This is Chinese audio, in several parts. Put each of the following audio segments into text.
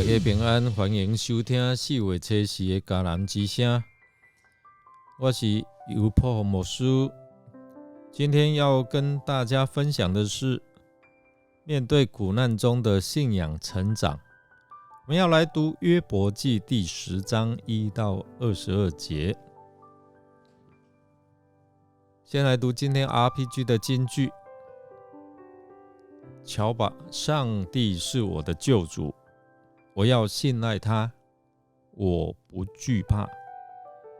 家平安，欢迎收听4月初4的迦南之声。我是尤破牧师，今天要跟大家分享的是面对苦难中的信仰成长。我们要来读约伯记第10章1到22节。先来读今天 RPG 的金句。瞧吧，上帝是我的救主，我要信赖他，我不惧怕。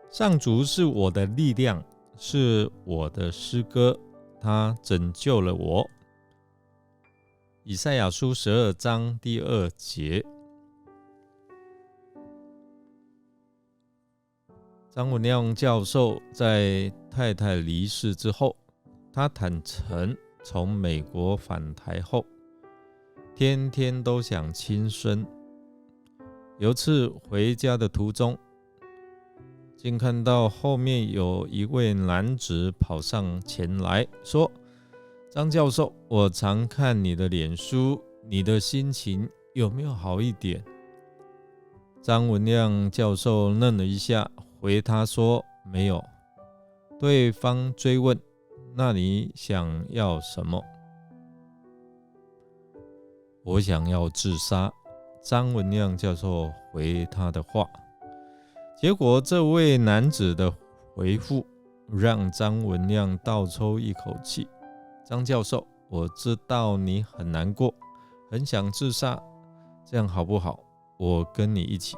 上主是我的力量，是我的诗歌，他拯救了我。以赛亚书12章第2节。张文亮教授在太太离世之后，他坦诚从美国返台后，天天都想轻生。有次回家的途中，竟看到后面有一位男子跑上前来说：张教授，我常看你的脸书，你的心情有没有好一点？张文亮教授愣了一下，回他说没有。对方追问，那你想要什么？我想要自杀。张文亮教授回他的话，结果这位男子的回复让张文亮倒抽一口气。张教授，我知道你很难过，很想自杀，这样好不好？我跟你一起。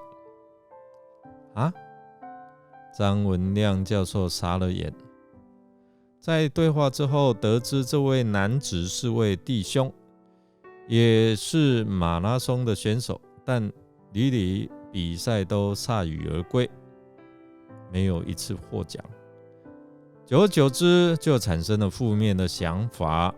啊？张文亮教授傻了眼。在对话之后，得知这位男子是位弟兄，也是马拉松的选手，但屡屡比赛都铩羽而归，没有一次获奖。久而久之，就产生了负面的想法，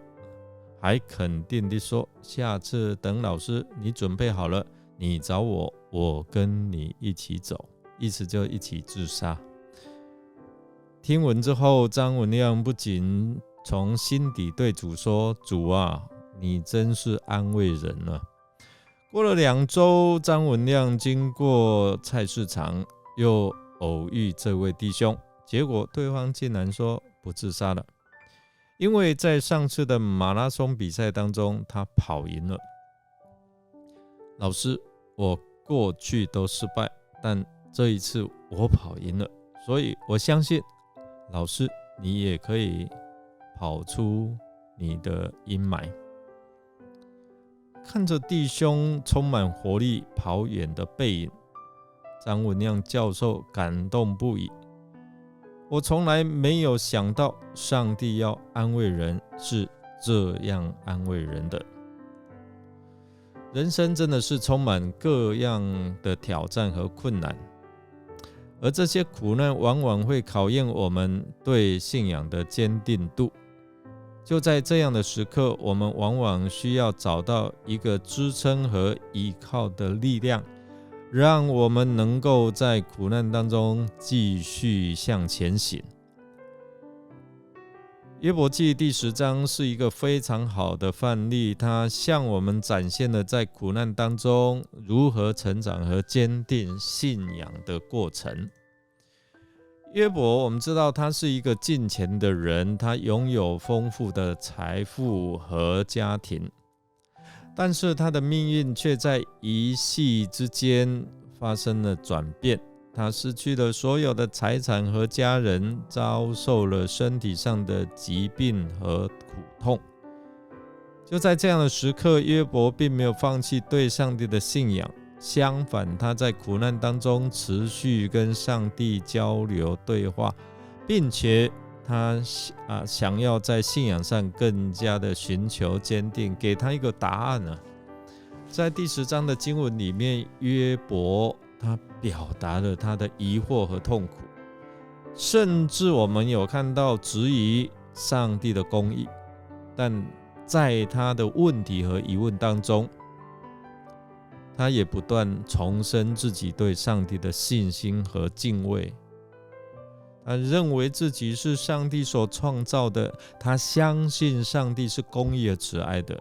还肯定地说：下次等老师你准备好了，你找我，我跟你一起走，意思就一起自杀。听闻之后，张文亮不仅从心底对主说：主啊，你真是安慰人了。过了2周，张文亮经过菜市场，又偶遇这位弟兄，结果对方竟然说不自杀了，因为在上次的马拉松比赛当中，他跑赢了。老师，我过去都失败，但这一次我跑赢了，所以我相信老师，你也可以跑出你的阴霾。看着弟兄充满活力跑远的背影，张文亮教授感动不已。我从来没有想到上帝要安慰人是这样安慰人的。人生真的是充满各样的挑战和困难，而这些苦难往往会考验我们对信仰的坚定度。就在这样的时刻，我们往往需要找到一个支撑和依靠的力量，让我们能够在苦难当中继续向前行。约伯记第10章是一个非常好的范例，它向我们展现了在苦难当中如何成长和坚定信仰的过程。约伯，我们知道他是一个敬虔的人，他拥有丰富的财富和家庭，但是他的命运却在一夕之间发生了转变。他失去了所有的财产和家人，遭受了身体上的疾病和苦痛。就在这样的时刻，约伯并没有放弃对上帝的信仰，相反，他在苦难当中持续跟上帝交流对话，并且他想要在信仰上更加的寻求坚定，给他一个答案啊。在第10章的经文里面，约伯他表达了他的疑惑和痛苦，甚至我们有看到质疑上帝的公义，但在他的问题和疑问当中，他也不断重申自己对上帝的信心和敬畏。他认为自己是上帝所创造的，他相信上帝是公义和慈爱的，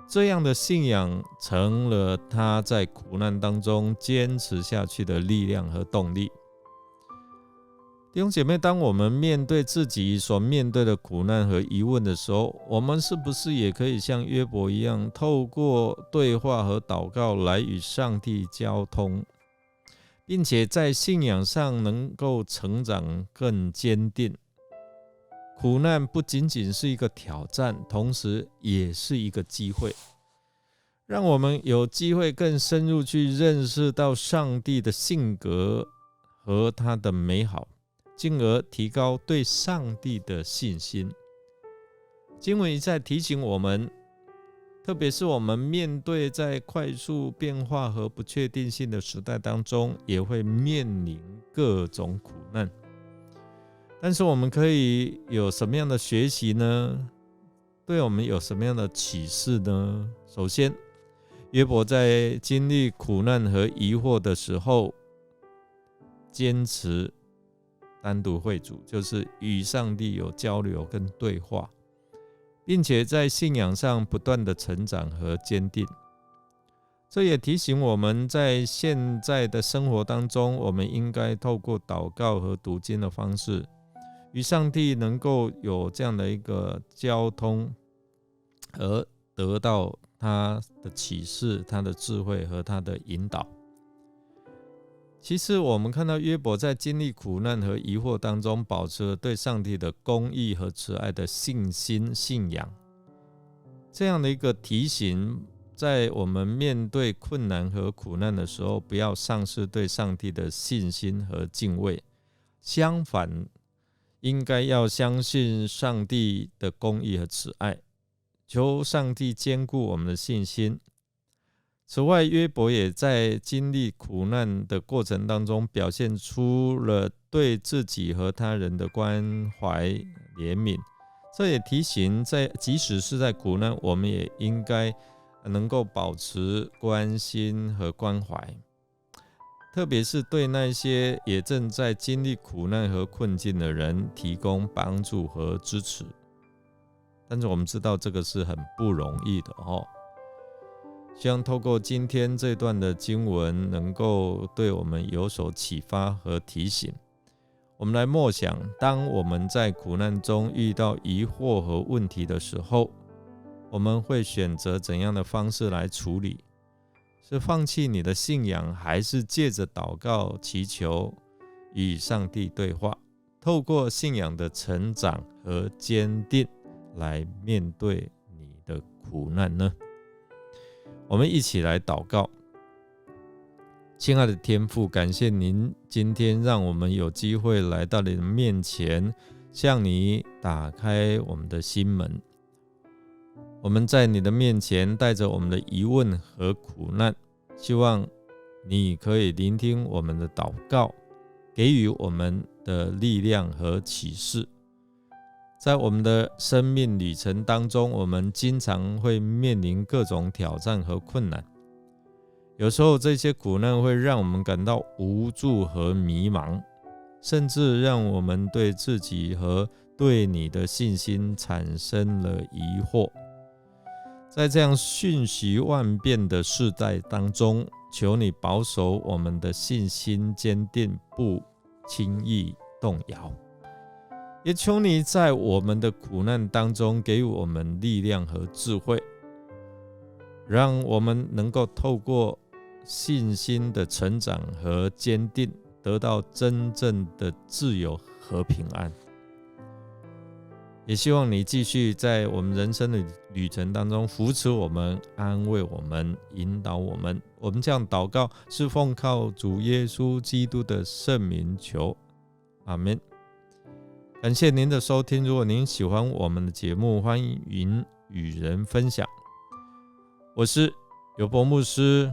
这样的信仰成了他在苦难当中坚持下去的力量和动力。弟兄姐妹，当我们面对自己所面对的苦难和疑问的时候，我们是不是也可以像约伯一样，透过对话和祷告来与上帝交通，并且在信仰上能够成长更坚定？苦难不仅仅是一个挑战，同时也是一个机会，让我们有机会更深入去认识到上帝的性格和他的美好，进而提高对上帝的信心。经文一再提醒我们，特别是我们面对在快速变化和不确定性的时代当中，也会面临各种苦难。但是我们可以有什么样的学习呢？对我们有什么样的启示呢？首先，约伯在经历苦难和疑惑的时候，坚持单独会主，就是与上帝有交流跟对话，并且在信仰上不断的成长和坚定。这也提醒我们在现在的生活当中，我们应该透过祷告和读经的方式，与上帝能够有这样的一个交通，而得到他的启示、他的智慧和他的引导。其实我们看到约伯在经历苦难和疑惑当中，保持了对上帝的公义和慈爱的信心、信仰。这样的一个提醒，在我们面对困难和苦难的时候，不要丧失对上帝的信心和敬畏，相反，应该要相信上帝的公义和慈爱，求上帝坚固我们的信心。此外，约伯也在经历苦难的过程当中，表现出了对自己和他人的关怀怜悯。这也提醒，即使是在苦难，我们也应该能够保持关心和关怀，特别是对那些也正在经历苦难和困境的人提供帮助和支持。但是我们知道这个是很不容易的哦。希望透过今天这段的经文，能够对我们有所启发和提醒。我们来默想，当我们在苦难中遇到疑惑和问题的时候，我们会选择怎样的方式来处理？是放弃你的信仰，还是借着祷告祈求与上帝对话，透过信仰的成长和坚定来面对你的苦难呢？我们一起来祷告。亲爱的天父，感谢您今天让我们有机会来到你的面前，向你打开我们的心门。我们在你的面前带着我们的疑问和苦难，希望你可以聆听我们的祷告，给予我们的力量和启示。在我们的生命旅程当中，我们经常会面临各种挑战和困难，有时候这些苦难会让我们感到无助和迷茫，甚至让我们对自己和对你的信心产生了疑惑。在这样瞬息万变的世代当中，求你保守我们的信心坚定，不轻易动摇。也求你在我们的苦难当中给予我们力量和智慧，让我们能够透过信心的成长和坚定，得到真正的自由和平安。也希望你继续在我们人生的旅程当中扶持我们、安慰我们、引导我们。我们这样祷告是奉靠主耶稣基督的圣名求，阿们。感谢您的收听，如果您喜欢我们的节目，欢迎与人分享。我是尤伯牧师，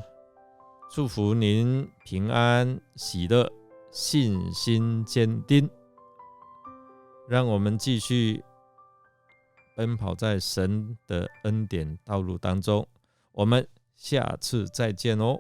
祝福您平安喜乐，信心坚定。让我们继续奔跑在神的恩典道路当中，我们下次再见哦。